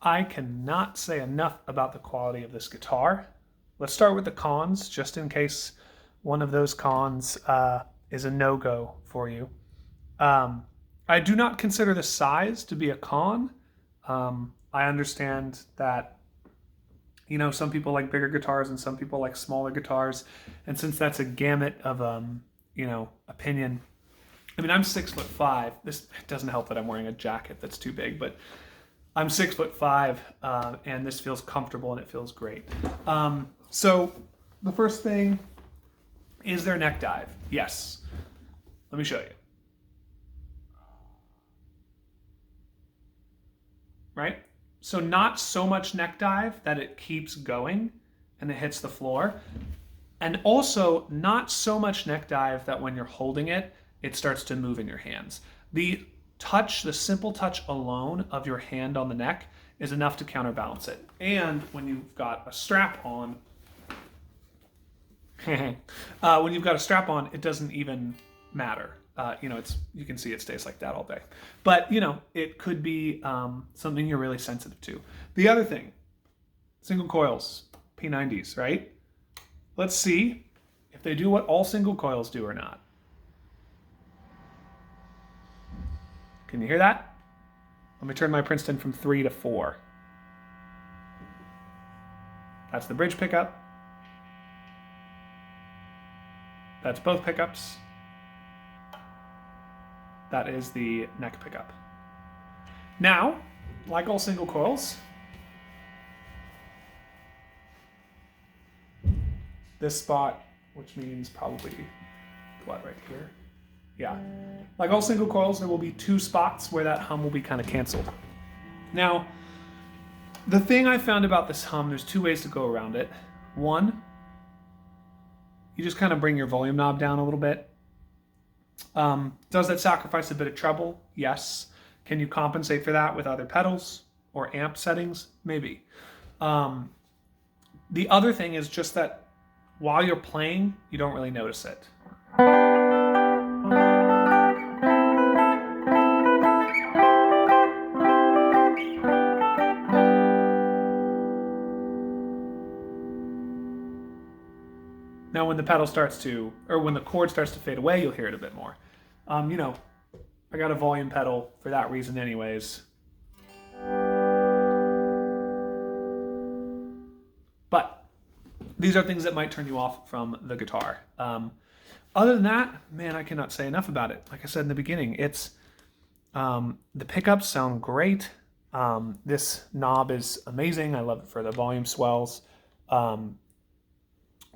I cannot say enough about the quality of this guitar. Let's start with the cons, just in case one of those cons is a no-go for you. I do not consider the size to be a con. I understand that, you know, some people like bigger guitars and some people like smaller guitars. And since that's a gamut of, you know, opinion, I mean, I'm 6'5". This doesn't help that I'm wearing a jacket that's too big, but I'm 6'5", and this feels comfortable and it feels great. So the first thing is their neck dive. Yes. Let me show you. Right? So not so much neck dive that it keeps going and it hits the floor. And also not so much neck dive that when you're holding it, it starts to move in your hands. The touch, the simple touch alone of your hand on the neck is enough to counterbalance it. And when you've got a strap on, it doesn't even matter. You know, you can see it stays like that all day. But, you know, it could be something you're really sensitive to. The other thing, single coils, P90s, right? Let's see if they do what all single coils do or not. Can you hear that? Let me turn my Princeton from 3 to 4. That's the bridge pickup. That's both pickups. That is the neck pickup. Now, like all single coils, this spot, which means probably what, right here? Yeah. Like all single coils, there will be 2 spots where that hum will be kind of canceled. Now, the thing I found about this hum, there's 2 ways to go around it. One, you just kind of bring your volume knob down a little bit. Does that sacrifice a bit of treble? Yes. Can you compensate for that with other pedals or amp settings? Maybe. The other thing is just that while you're playing, you don't really notice it. Now, when the pedal starts to, or when the chord starts to fade away, you'll hear it a bit more. You know, I got a volume pedal for that reason anyways. But these are things that might turn you off from the guitar. Other than that, man, I cannot say enough about it. Like I said in the beginning, it's the pickups sound great. This knob is amazing. I love it for the volume swells.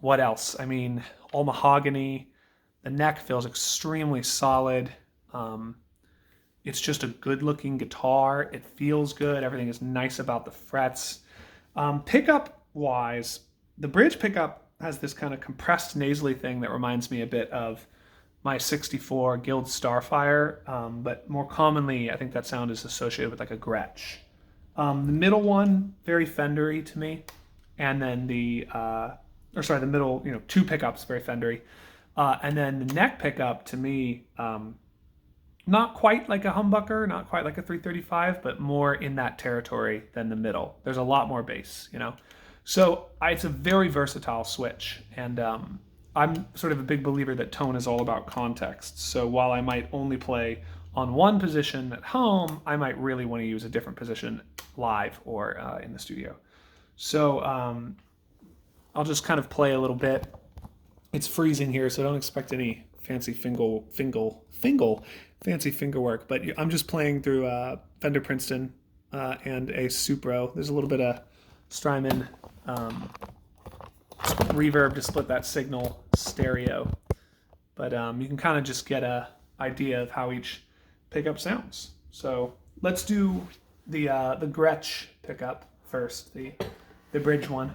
What else? I mean, all mahogany. The neck feels extremely solid. It's just a good-looking guitar. It feels good. Everything is nice about the frets. Pickup-wise, the bridge pickup has this kind of compressed nasally thing that reminds me a bit of my 64 Guild Starfire, but more commonly, I think that sound is associated with like a Gretsch. The middle one, very Fendery to me, and then the middle, you know, 2 pickups, very Fendery. And then the neck pickup, to me, not quite like a humbucker, not quite like a 335, but more in that territory than the middle. There's a lot more bass, you know? So it's a very versatile switch. And I'm sort of a big believer that tone is all about context. So while I might only play on one position at home, I might really want to use a different position live or in the studio. So I'll just kind of play a little bit. It's freezing here, so don't expect any fancy fancy finger work. But I'm just playing through Fender Princeton and a Supro. There's a little bit of Strymon reverb to split that signal stereo. But you can kind of just get an idea of how each pickup sounds. So let's do the Gretsch pickup first, the bridge one.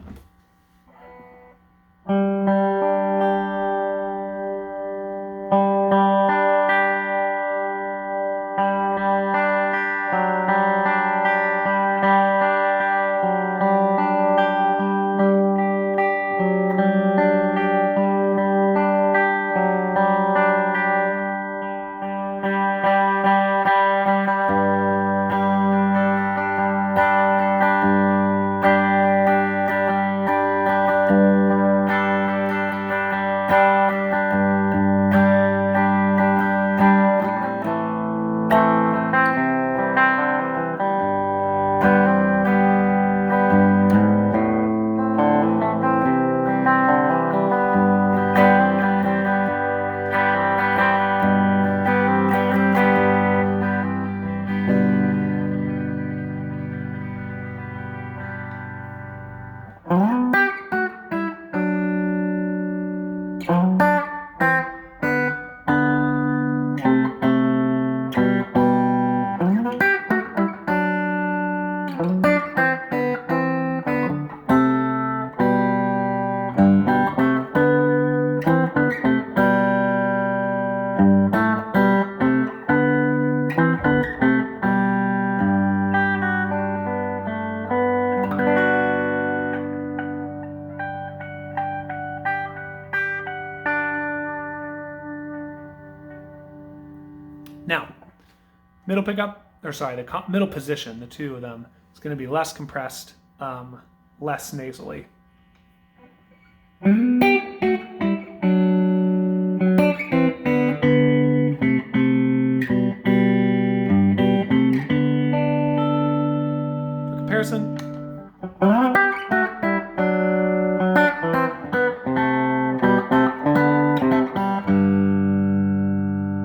Now, middle pickup, or sorry, the middle position, the two of them, is going to be less compressed, less nasally. For comparison,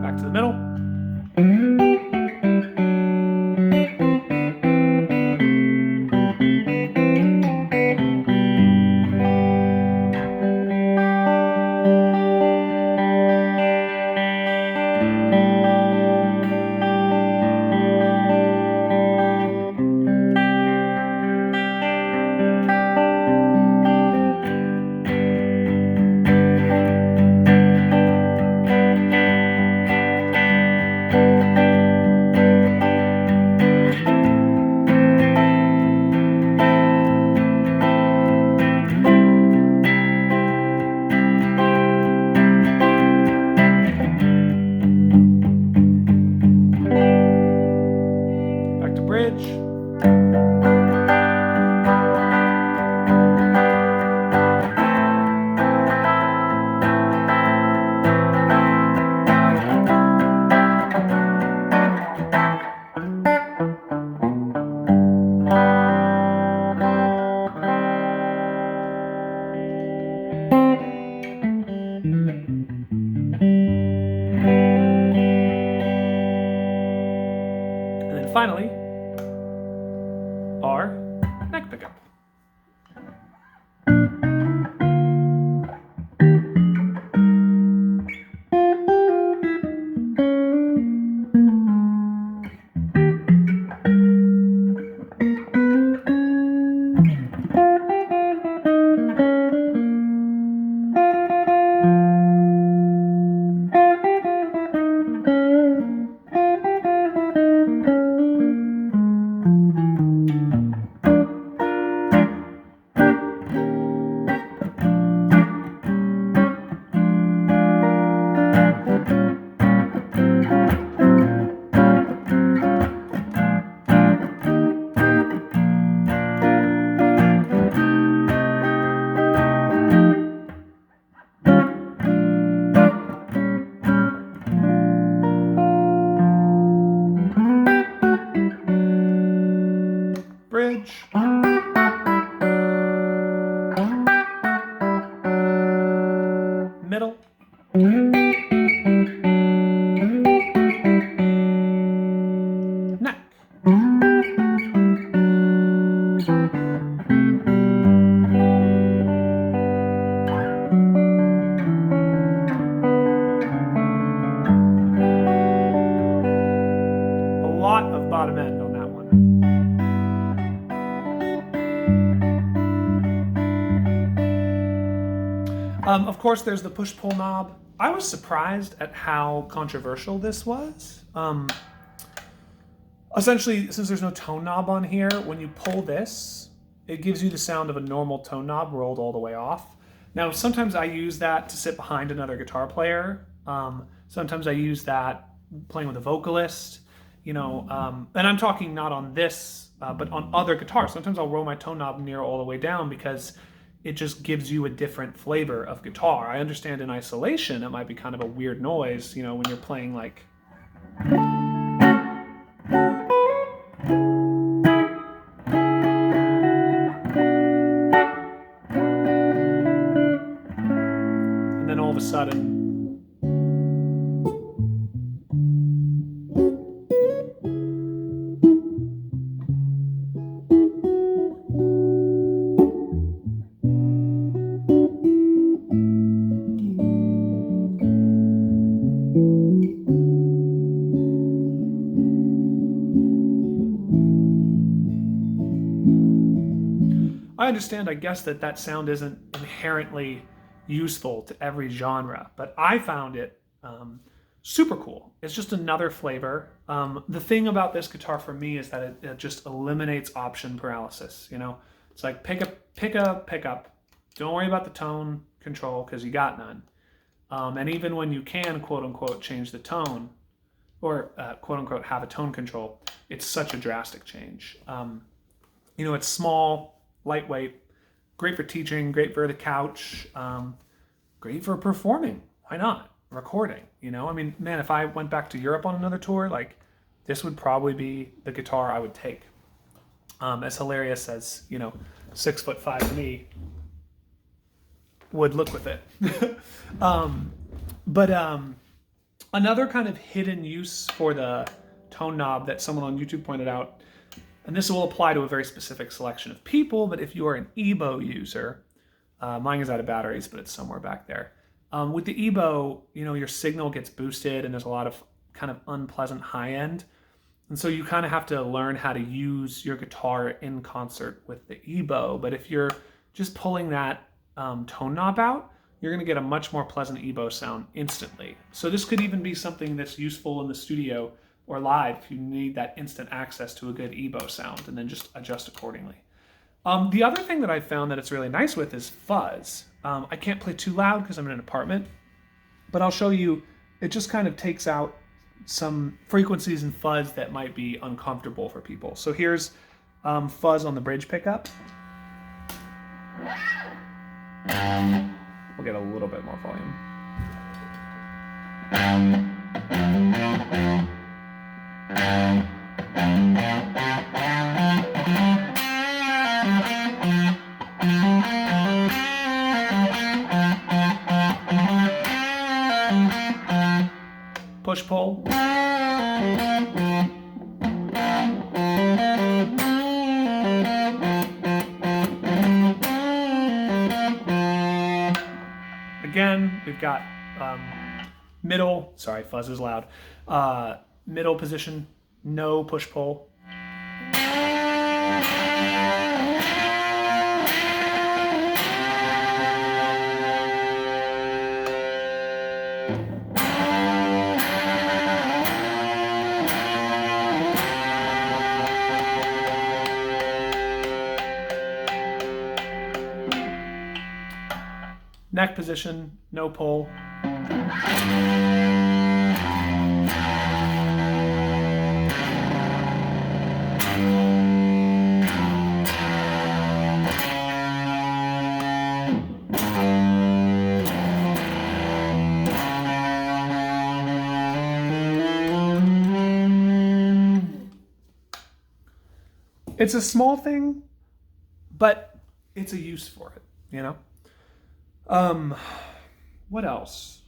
back to the middle. Back to bridge. And then finally, our neck pickup. Bridge. Middle. Neck. A lot of bottom end on that one. Of course, there's the push-pull knob. I was surprised at how controversial this was. Essentially, since there's no tone knob on here, when you pull this, it gives you the sound of a normal tone knob rolled all the way off. Now, sometimes I use that to sit behind another guitar player. Sometimes I use that playing with a vocalist, and I'm talking not on this, but on other guitars. Sometimes I'll roll my tone knob near all the way down because it just gives you a different flavor of guitar. I understand in isolation it might be kind of a weird noise, when you're playing like... And then all of a sudden... I understand, I guess, that sound isn't inherently useful to every genre, but I found it super cool. It's just another flavor. The thing about this guitar for me is that it just eliminates option paralysis. You know, it's like pick a pickup. Don't worry about the tone control because you got none. And even when you can, quote unquote, change the tone or quote unquote have a tone control, it's such a drastic change. You know, it's small, lightweight, great for teaching, great for the couch, great for performing. Why not? Recording, you know? I mean, man, if I went back to Europe on another tour, like, this would probably be the guitar I would take. As hilarious as, you know, 6'5" me would look with it. Another kind of hidden use for the tone knob that someone on YouTube pointed out, and this will apply to a very specific selection of people, but if you are an EBO user, mine is out of batteries, but it's somewhere back there. With the EBO, you know, your signal gets boosted and there's a lot of kind of unpleasant high end. And so you kind of have to learn how to use your guitar in concert with the EBO. But if you're just pulling that tone knob out, you're going to get a much more pleasant EBO sound instantly. So this could even be something that's useful in the studio or live if you need that instant access to a good EBO sound, and then just adjust accordingly. The other thing that I found that it's really nice with is fuzz. I can't play too loud because I'm in an apartment, but I'll show you, it just kind of takes out some frequencies and fuzz that might be uncomfortable for people. So here's fuzz on the bridge pickup. We'll get a little bit more volume. Push pull. Again, we've got middle, sorry, fuzz is loud, middle position, no push pull. Neck position, no pull. It's a small thing, but it's a use for it, you know? What else?